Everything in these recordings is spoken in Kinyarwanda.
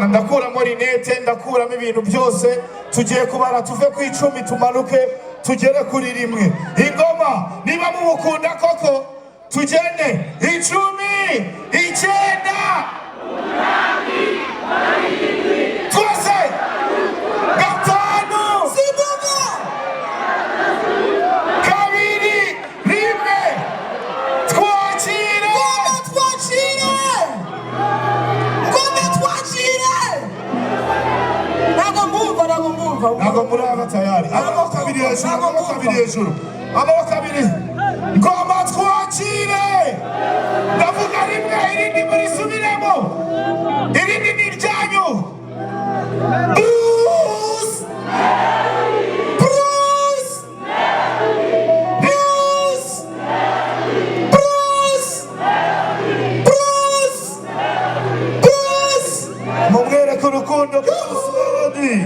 ndakuramo rinete, ndakuramo ibintu byose. Tugiye kubara tuve ku 10 tumanuke tugere kuri 1. Ingoma niba mubukunda koko tugende 10 9 twese gatanu sibuga kabiri rimwe twakire ntabwo muri aba tayari amaboko abiri hejuru amaboko abiri ngoma twakire ndavuga rimwe irindi murisubiremo irindi ni iryanyu Bruce Bruce Bruce Bruce Bruce Bruce mumwereke urukundo Bruce Melody.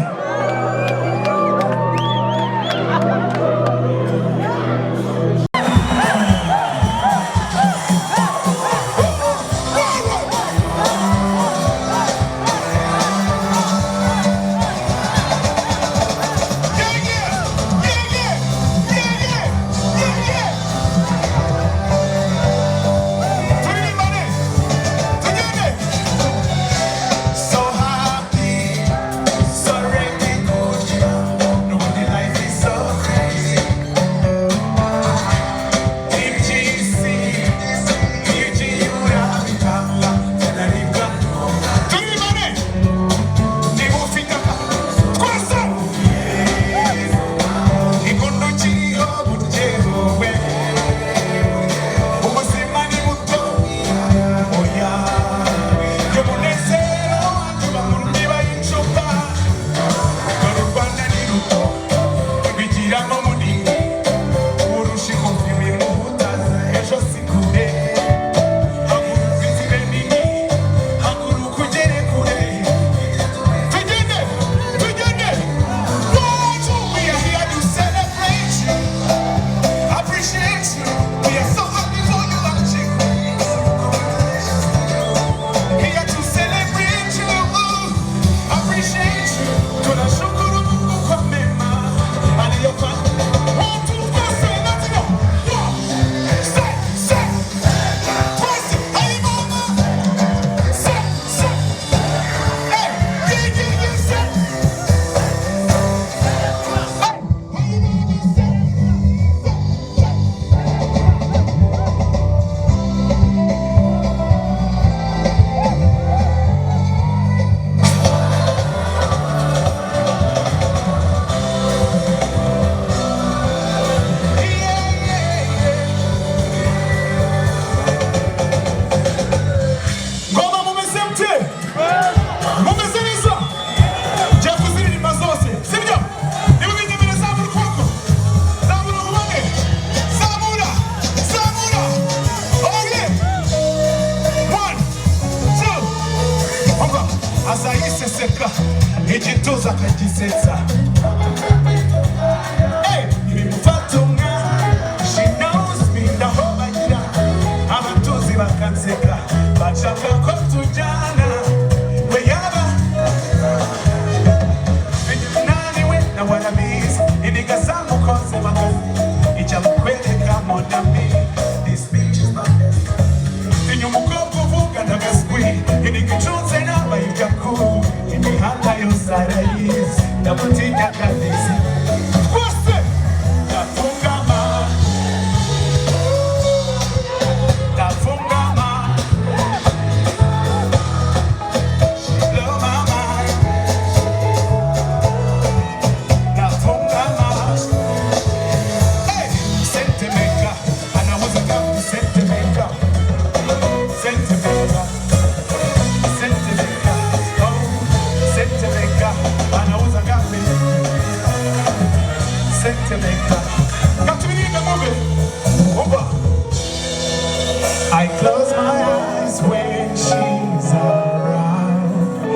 I close my eyes when she's around.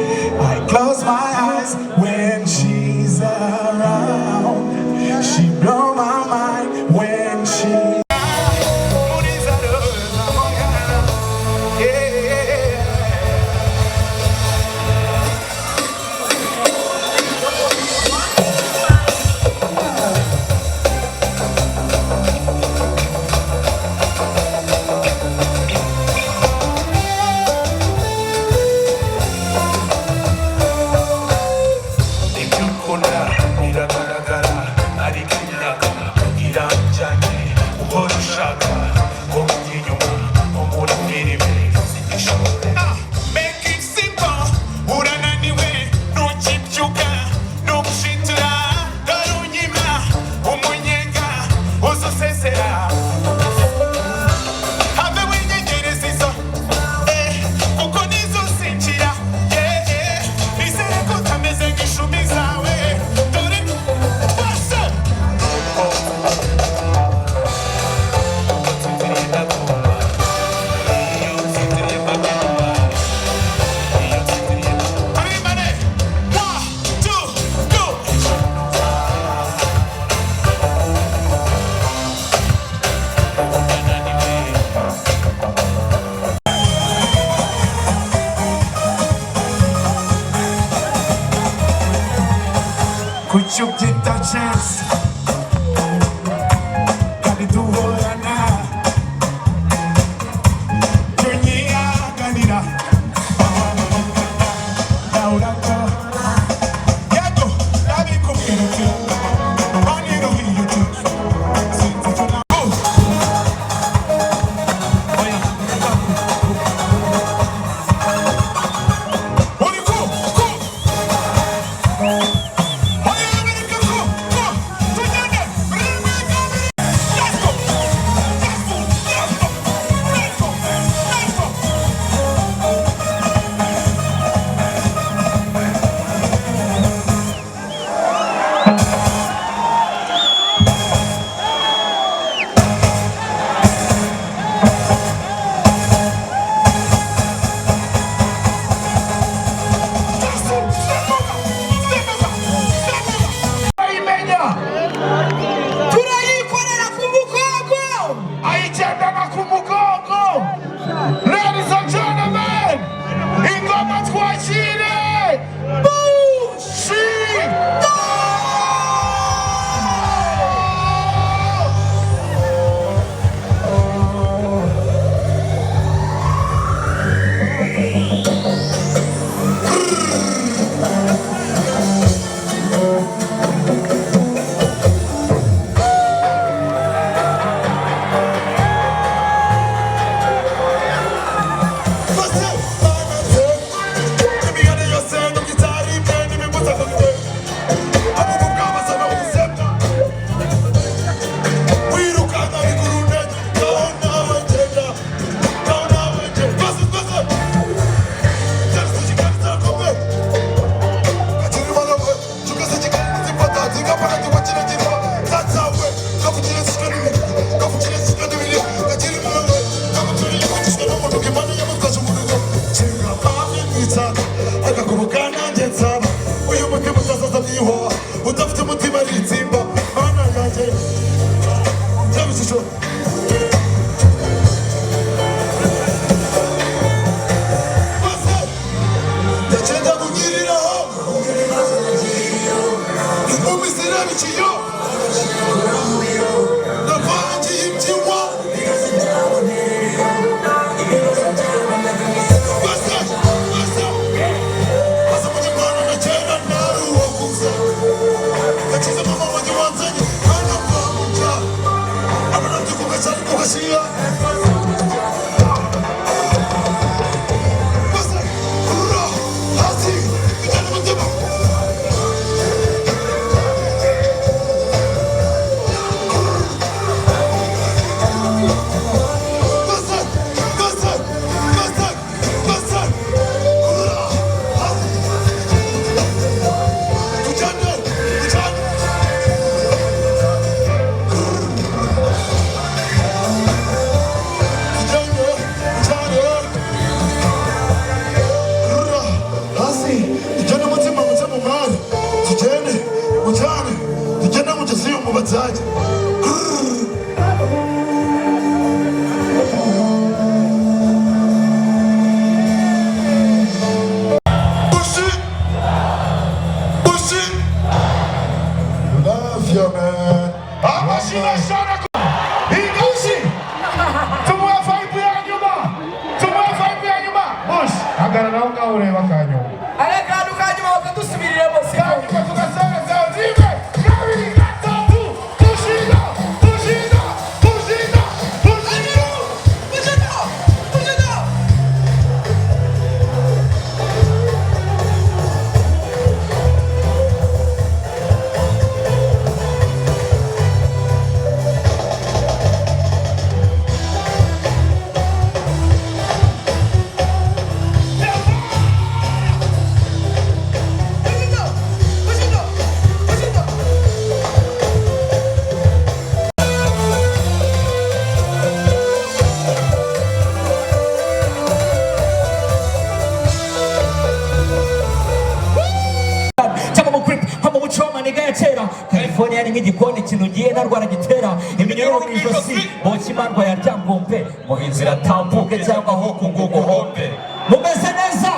I close my eyes when she's around. She blow my mind when she. you get the chance. Gotta do what I know. NIYO Ladies and gentlemen, Ngoma twashire bushali. California ni nk'igikoni kinugiye narwara gitera iminyoro mu ijosi bokimarwa ya ryangombe mu inzira tambuke cyangwa ho kungugo hombe mumeze neza.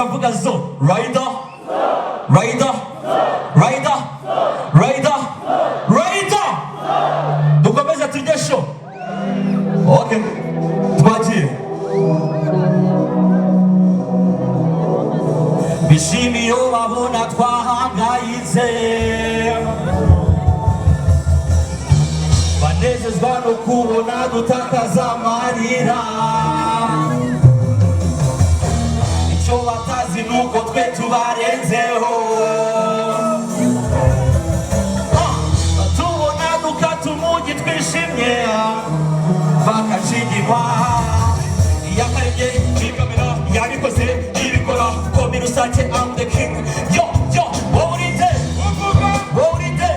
muravuga zo. Rider, rider, rider, rider, rider. Dukomeze turye show. Okay, twagiye. Bishimiye babona twahangayitse, banezezwa no kubona dutakaza amarira. Icyo batazi nuko twe tubarenzeho, tubona dukata umugi twishimye bakacigirwa. Yakarye ikamera yabikoze ibikora komi rusake I'm the king. Yo yo wourinde wourinde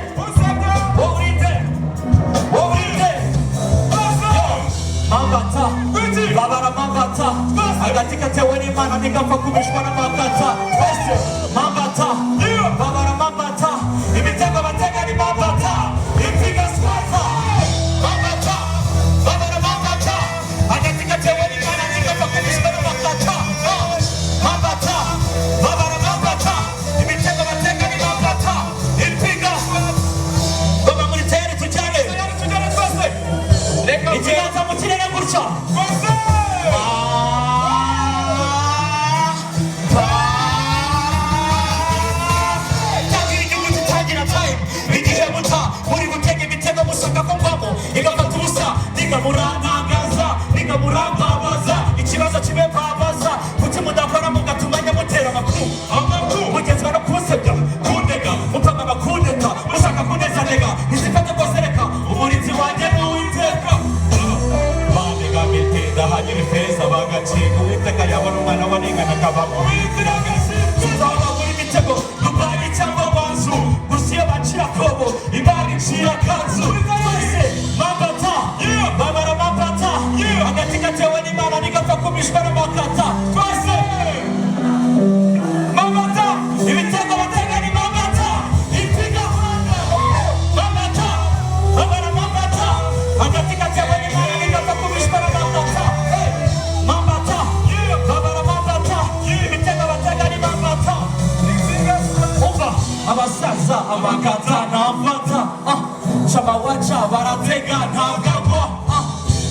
wourinde wourinde yo mambata babara mambata agati katewe n'Imana ntigapfa kubishwa n'amakata. Twese mambata babara mambata imitego batega ni mambata impiga swata mambata babara mambata agati katewe n'Imana ntigapfa kubishwa n'amakata. Mambata babara mambata imitego batega ni mambata impiga baba muri tayari tujyane twese ikiganza mu kirere gutya. Murantangaza nikamurambabaza ikibazo kibebabaza kuki mudakora mugatumanya mutera amakuru mugezwa no kunsebya kundega mupanga bakundeta mushaka kunezanega izifate rwose reka umurinzi wanjye n'uwiteka. Bandega mitenda hanyura ifeza bagacinga uwiteka yabona umwana waningana akabamo tutaba muri mitego dubayi cyangwa wanzu gusa iyo bacira kobo imana icira kanzu. Mambata babara mambata agati katewe n'Imana ntigapfa kubishwa n'amakata. Twese mambata ibitego batega ni mambata impiga mambata babara mambata agati katewe n'Imana ntigapfa kubishwa n'amakata. Mambata babara mambata ibitego batega ni mambata. Umva abasaza amakata n'amfata shabawacha baratega ntagagwa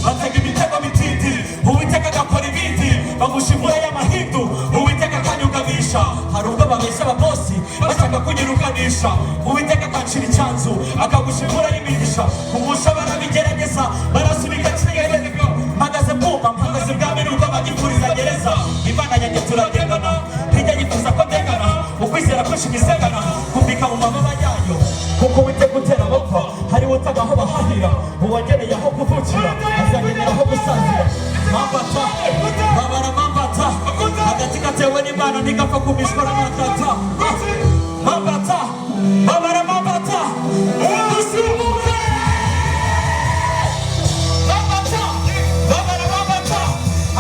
batega imitego mitindi uwiteka agakora ibindi bamushimura y'amahindu uwiteka akanyuganisha. Hari ubwo babeshya ababosi bashaka kunyirukanisha uwiteka akancira icyanzu akagushimura y'imigisha. Kumusha barabigerageza barasubika kinyegeze mpagaze bwuma mpagaze bwami nuko bagifuriza gereza. Imana yanjye turagendana ntijya yifuza ko ndengana ukwizera kwinshi imisengana kumbika mu mababa yayo kuko uwiteka utera amapfa hari utaga aho bahahira uwagereye aho kuvukira azagenera aho gusazira. Mambata babara mambata agati katewe n'Imana ntigapfa kubishwa n'amakata. Mambata babara mambata dusimbuke. Mambata babara mambata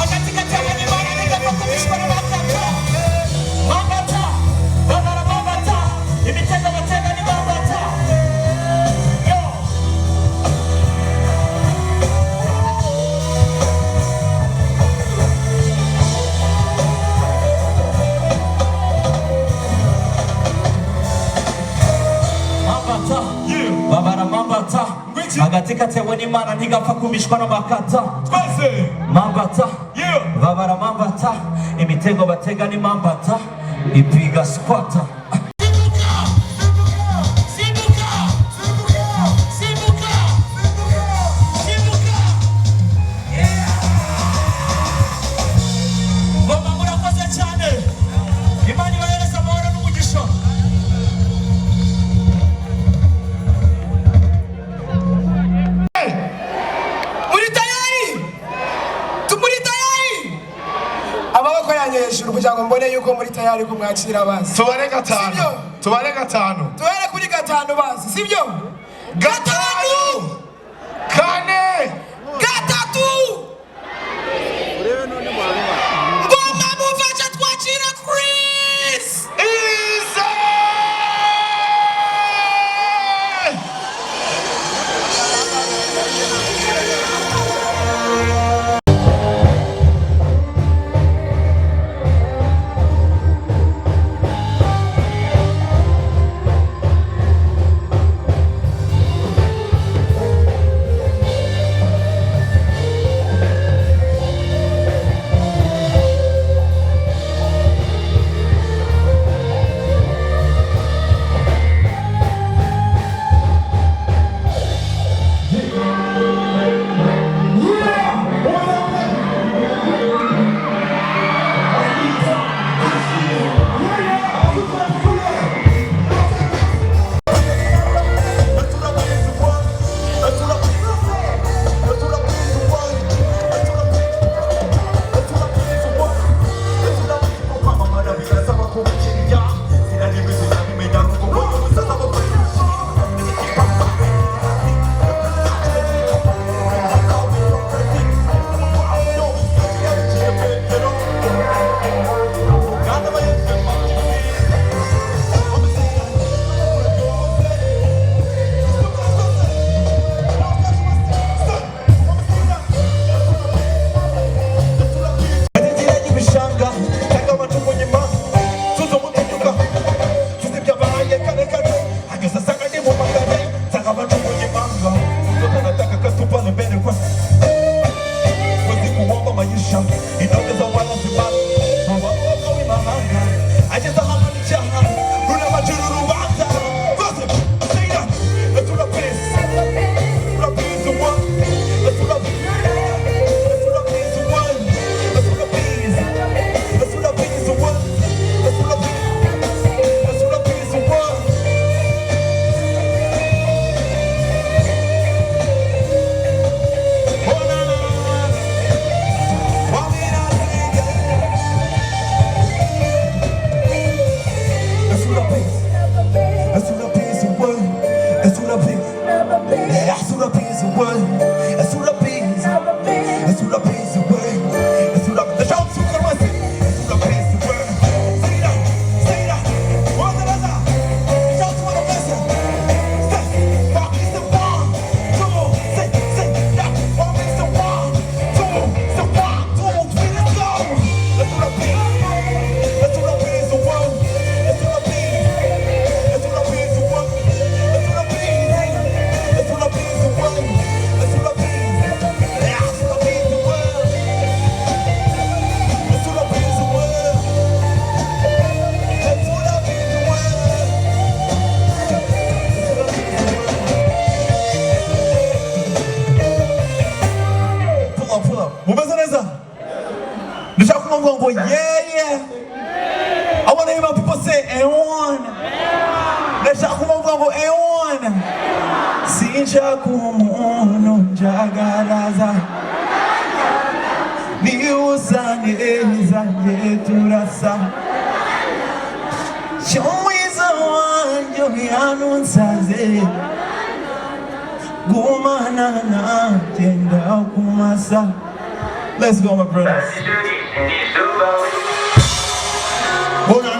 agati katewe n'Imana ntigapfa kubishwa n'amakata. Mambata babara mambata imitego batega ni mambata. Babara mambata agati katewe n'Imana ntigapfa kubishwa n'amakata. Twese mambata babara mambata imitego batega ni mambata ipiga squata. Ngoma murakoze cyane, Imana ibahereza amahoro n'umugisha. hejuru kugira ngo mbone yuko muri tayari kumwakira abazi. Tubare gatanu. Tubare gatanu. Tubare kuri gatanu bazi, sibyo? Gatanu. Kane. Gatatu. Ngoma mufasha twakira Chris. Easy. Go, yeah. I want to hear my people say, A1. Let's go, A1. Sinja kumuno jagaraza. Ni usanye turasa. Shomwiza wanyo yanunsaze. Gumana na tenda kumasa. Let's go, my brothers. Oh, no.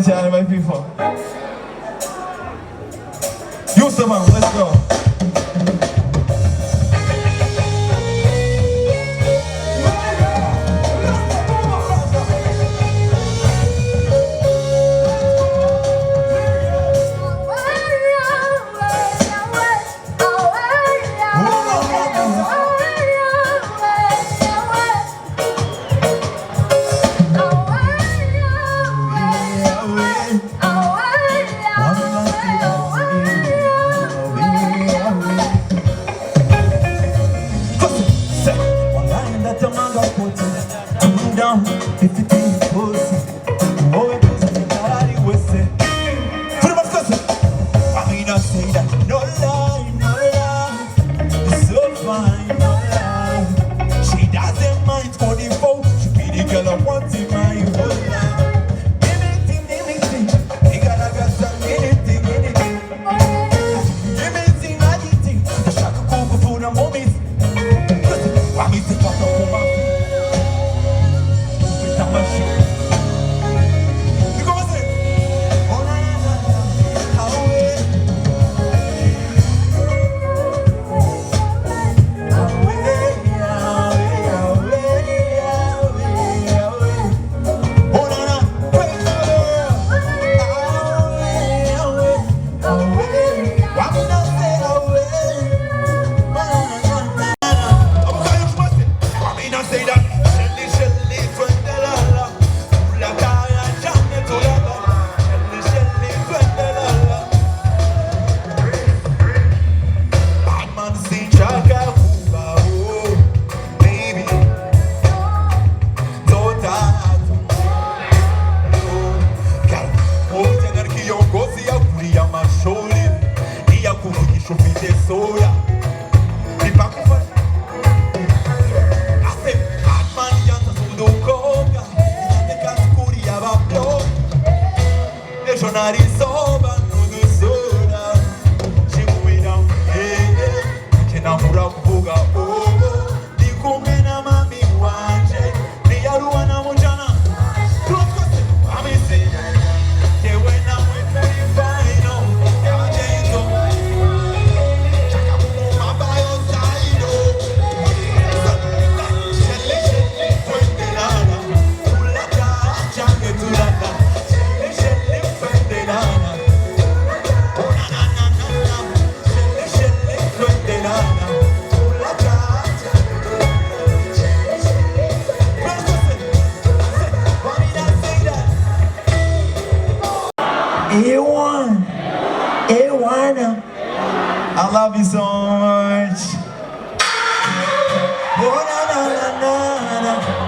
Challenge, my people. You man, let's go. If you think pussy, oh, it doesn't make nobody with it. Put him up, cousin. I mean, I say that. No lie, no lie. It's so fine, no lie. She doesn't mind 24. She be the girl I want in my whole life. Anything. You gotta got some anything. Anything, anything. The shaka cook food and mommies. Listen, I mean, to talk about my feet. I love you so much. Oh, na, na, na, na, na.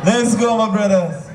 Let's go, my brothers.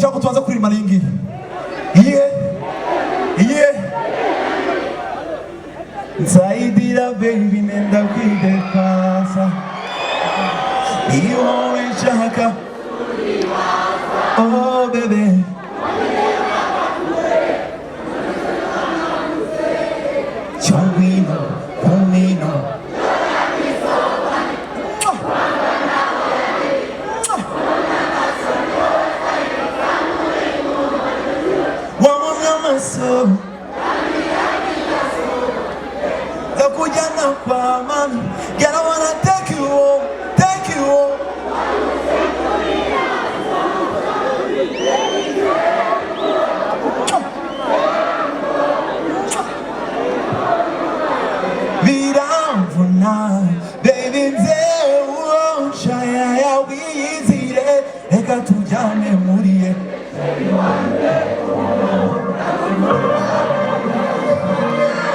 ndashaka kutuanza kuririmba iyi iye nzaidira baby nenda kwidekasa iyo nshaka oh baby Chongwino kumino so Takujana kwa mami Girl, I wanna take you home, take you home Be down for now Baby, they won't shy I'll be easy there Eka tujane murie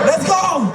Let's go!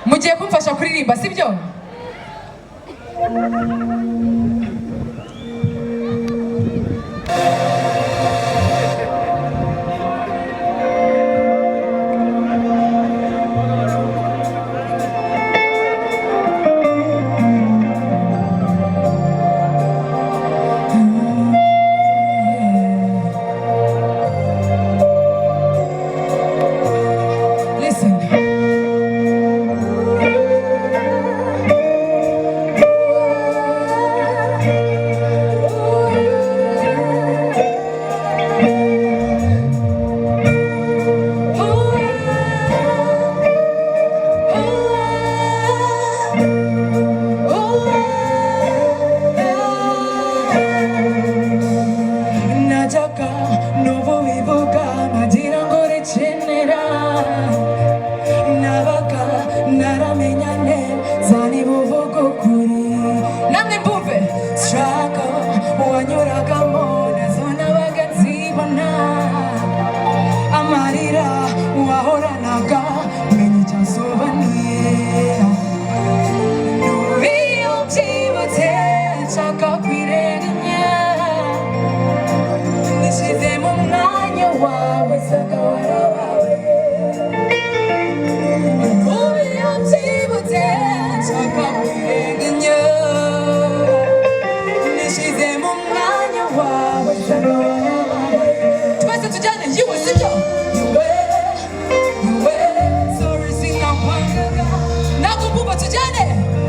mugiye kumfasha kuririmba sibyo?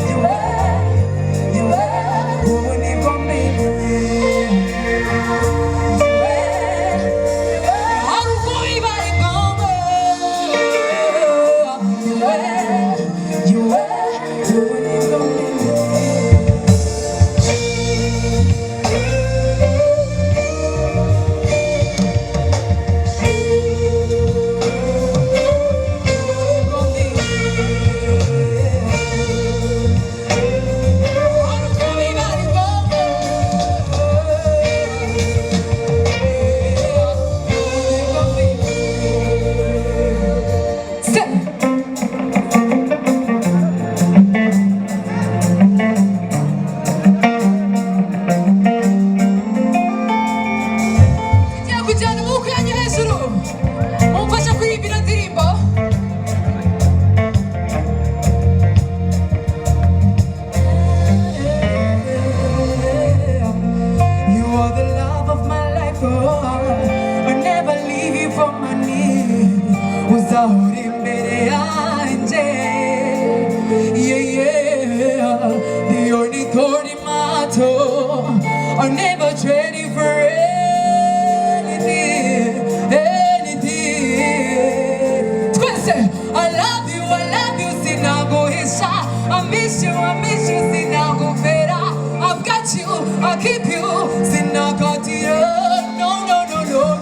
You I never trade you for anything, anything. Twist it. I love you, see now go his shot. I miss you, see now go better. I've got you, I'll keep you, see now got you. No, no, no, no, no.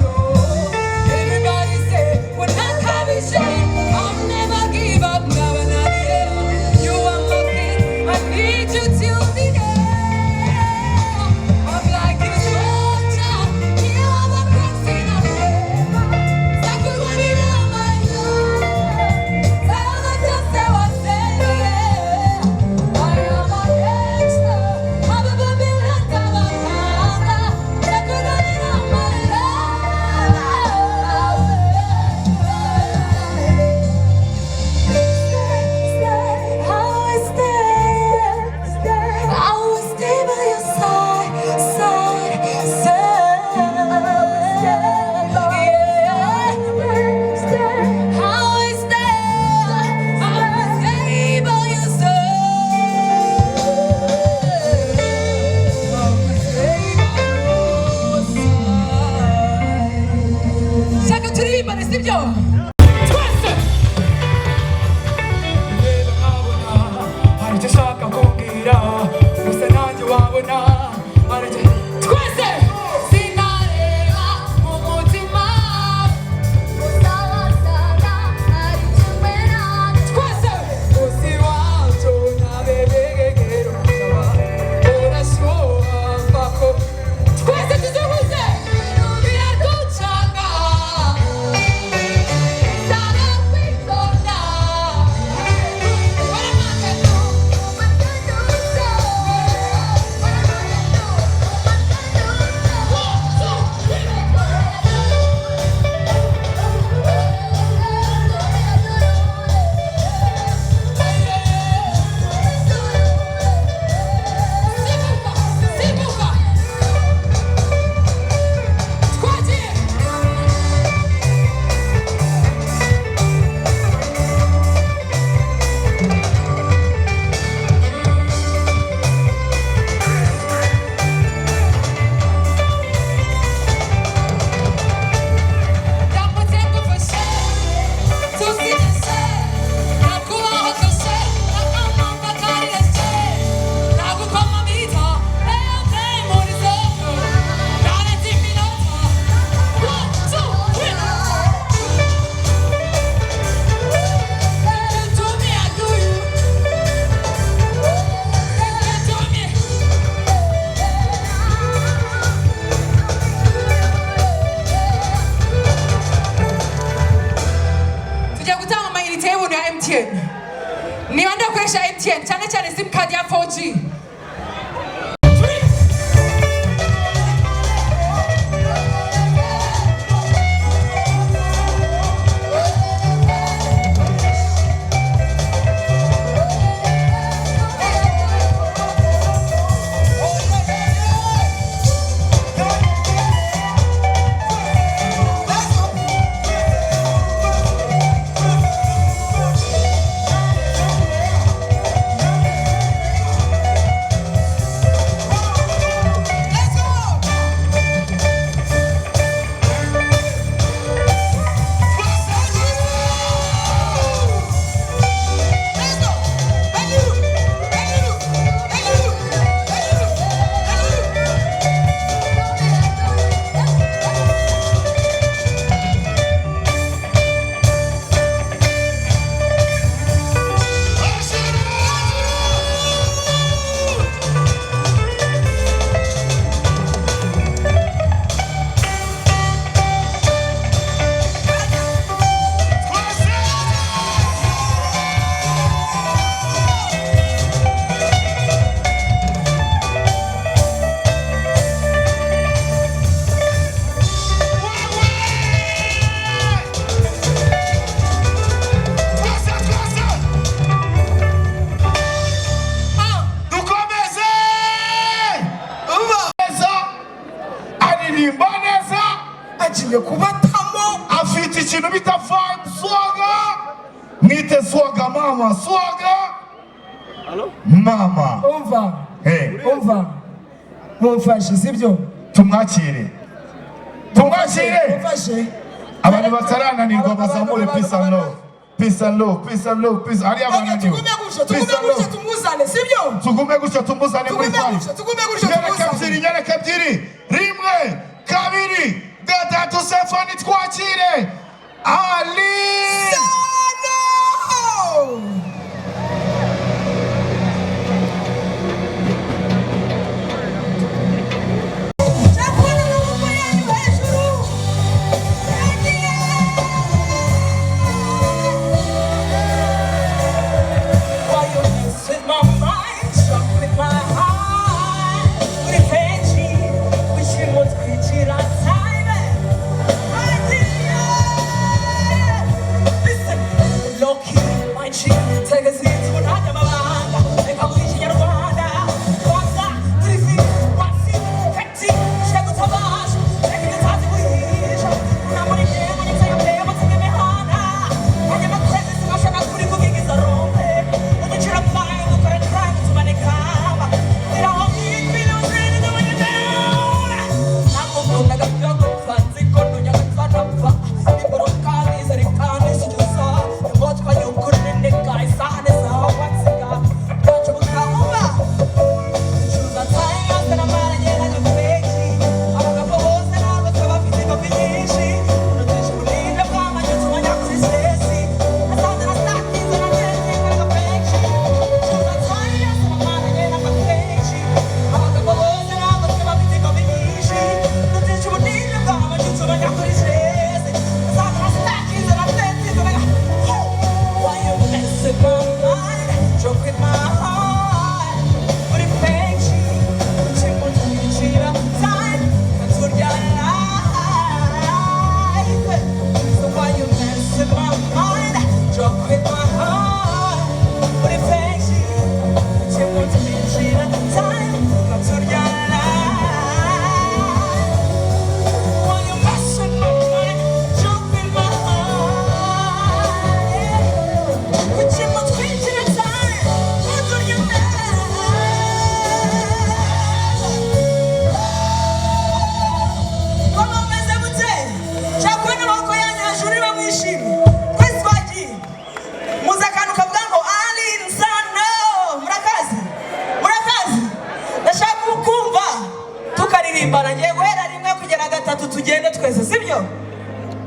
Everybody say, when I come in shame, I'll never give up, never, never. You are my king, I need you till the end. I'm like a soldier, you are the cross in a flame. Sacred one in my life. I am a just say what say, I am a gangster. I'm a Babylon, I'm a Kanga. Sacred one in my life. I will stay by your side, side, side. Yeah. I will stay by your side. Shaka turirimba sibyo? Twese. Hari icyo ushaka kumbwira gusa nanjye wabona hari icyo twese sinareba mu mutima uzabasanga hari icyo mbera twese uzi wacu ntabebegegero urashoba ko twese tuzibuze biraducanga sana kwitonda tujya gutanga amayinite y'ubuntu ya MTN. Niba ndakoresha MTN cyane cyane simukadi ya 4G. agiye kubatamo afite ikintu bita vibe swaga mwite swaga mama swaga mama umva hey umva mumfashe sibyo tumwakire mumfashe abantu batarananirwa bazamure peace and love peace and love peace and love peace ari abananiwe tumuzane sibyo tugume gutyo tumuzane muri fani nyereka ebyiri rimwe kabiri gatatu sefoni twakire Ali SANO Take a seat, we're not the Mabanga. They come with your Rwanda. What's that? Three, what's it? Petty, check the Tabash. Take the Tati Wish. Now, when you say I'm there, what's in the Hana? I get my presents, I'm sure I'm pretty cooking is a room. And the children flying, look at a crime to Manekama. We don't need millions, really doing it down. I'm going to go to fancy, go to your father. People don't call these and it can't be so just saw. Watch my young good in the guy, son is a what's the guy? Don't you come over? Choose a time, I'm gonna manage it like a baby. I'm gonna propose and I was gonna be a finishi. The dish will leave the farm and just want to see Stacy. I saw that I start things and I'm getting like a baby. Choose a time, I'm gonna manage it like a baby. I'm gonna propose and I was gonna be a finishi. The dish will leave the farm and just want to see Stacy. I saw that I start things and I'm getting like a why you mess with my mind, joke with my heart? But it makes you want to cheat on time until your life. So why you mess with my mind, joke with my heart? But it makes you want to cheat on time until your life. Why you mess with my mind, joke with my heart? But you must wait till the time until your life. Como meze mute, chakwene wako yanyashuri bamwishimye. Kwezi bagiye. Muza akantu kavuga ngo Ali SANO. Murakazi. Ndashaka kumva tukaririmbana ngiye guhera rimwe kugera gatatu tugende twese sibyo?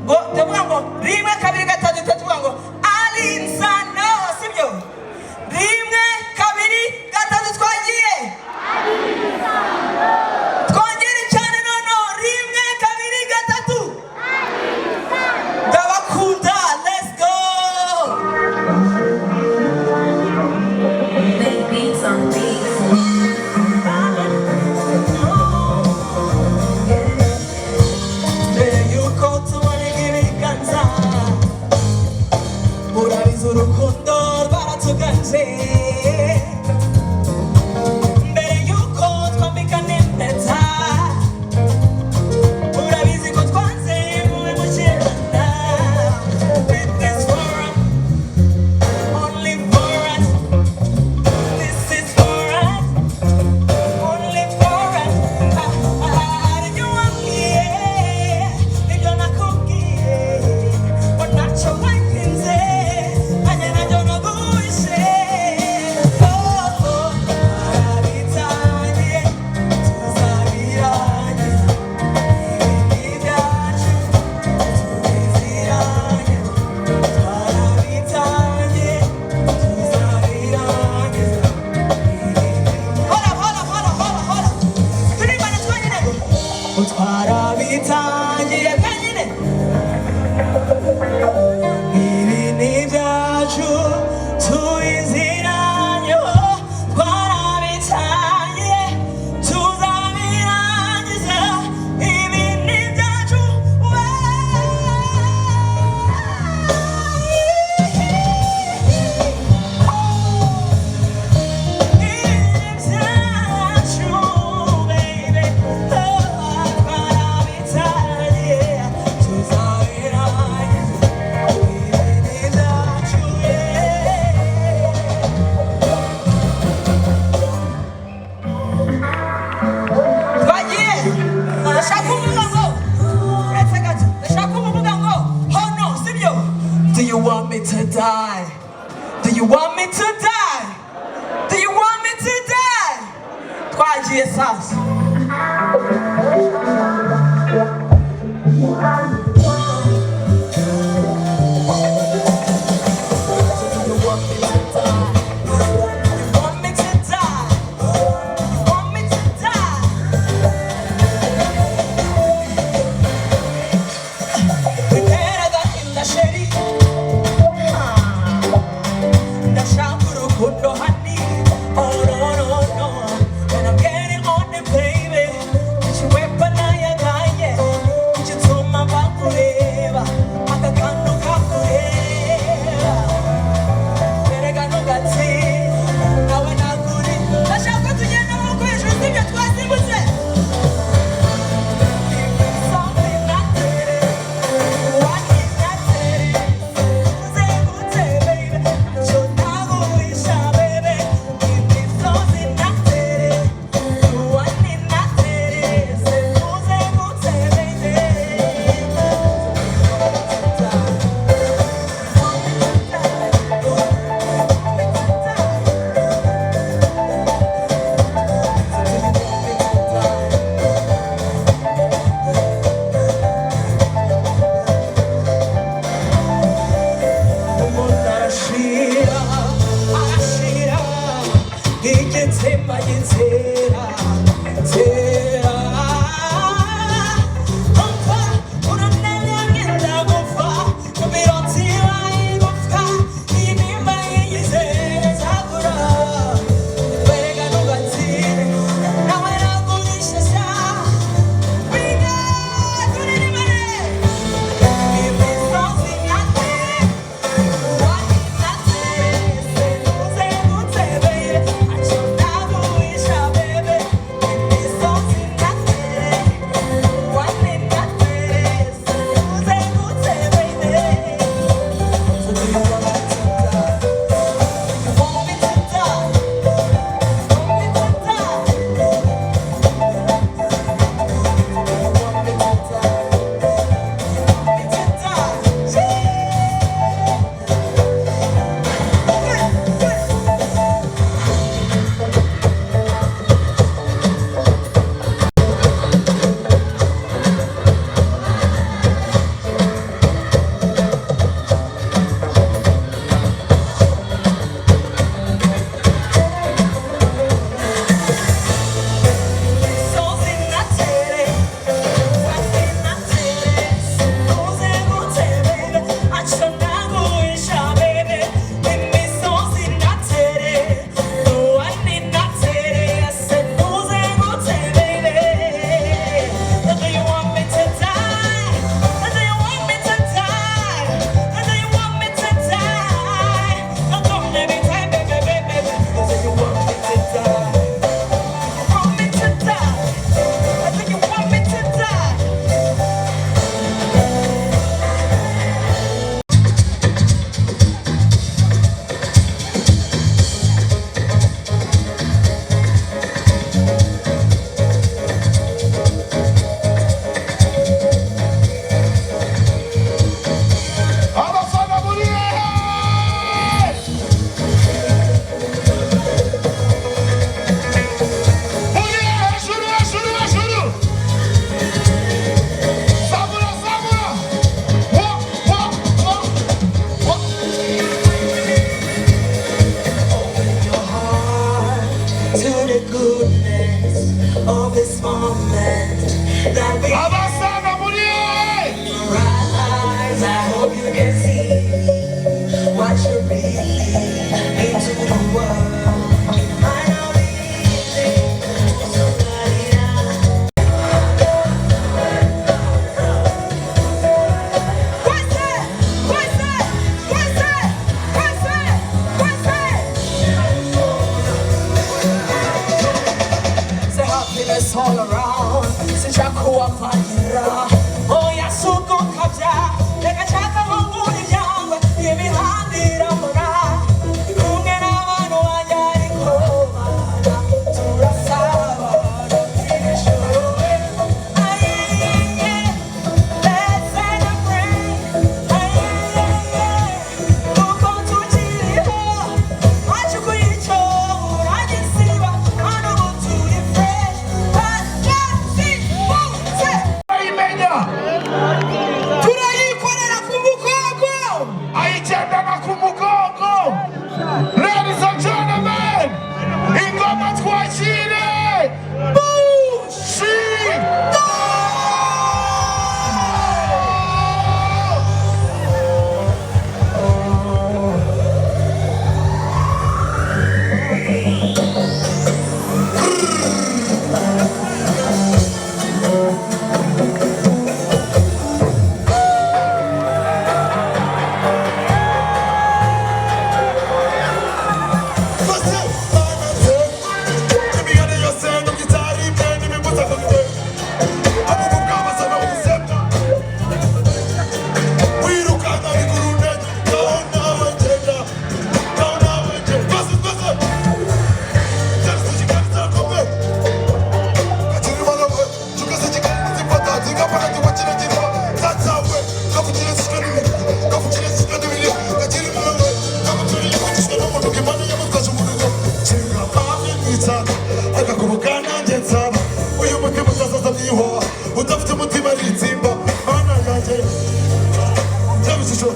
Ngo tuvuga ngo rimwe kabiri gatatu tuvuga ngo Ali SANO sibyo? Rimwe kabiri gatatu twagiye. Twongere cyane nono rimwe kabiri gatatu. Ndabakunda, let's go. Beats on beats. There you go to one give it ganza. twagiye sasa all around. Sijakuwa fajira. Oh ya suku kabja. Leka chaka mungu ni jangwa. Yemi handira mona. Kungena manu wanyari koma. Tura sawa. Kinishowe. Aye. Let's celebrate. Aye. Uko tuchiliho. Achukuricho. Rajisiwa. Anu tuli friend. Imana agakubuka nanjye nsaba uyu mutima utazaza nihoha udafite umutima ritsimba Mana yanjye byabishusho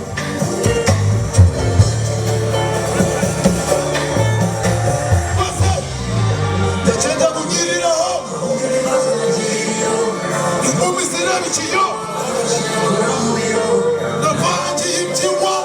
ndagenda kunyiriraho inkumi zirabikiyo navangiye iby'inywa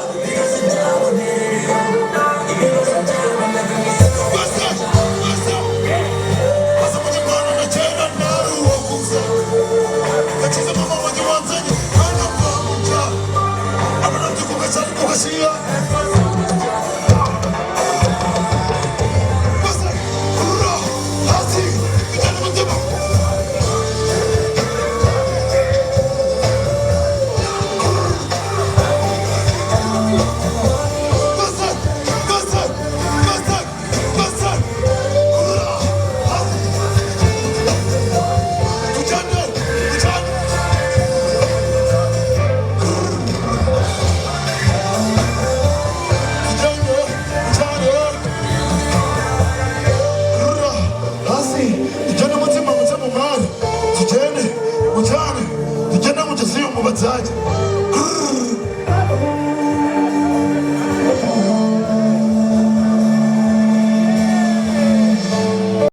Tugende mujane tugende mugeze mu bazaje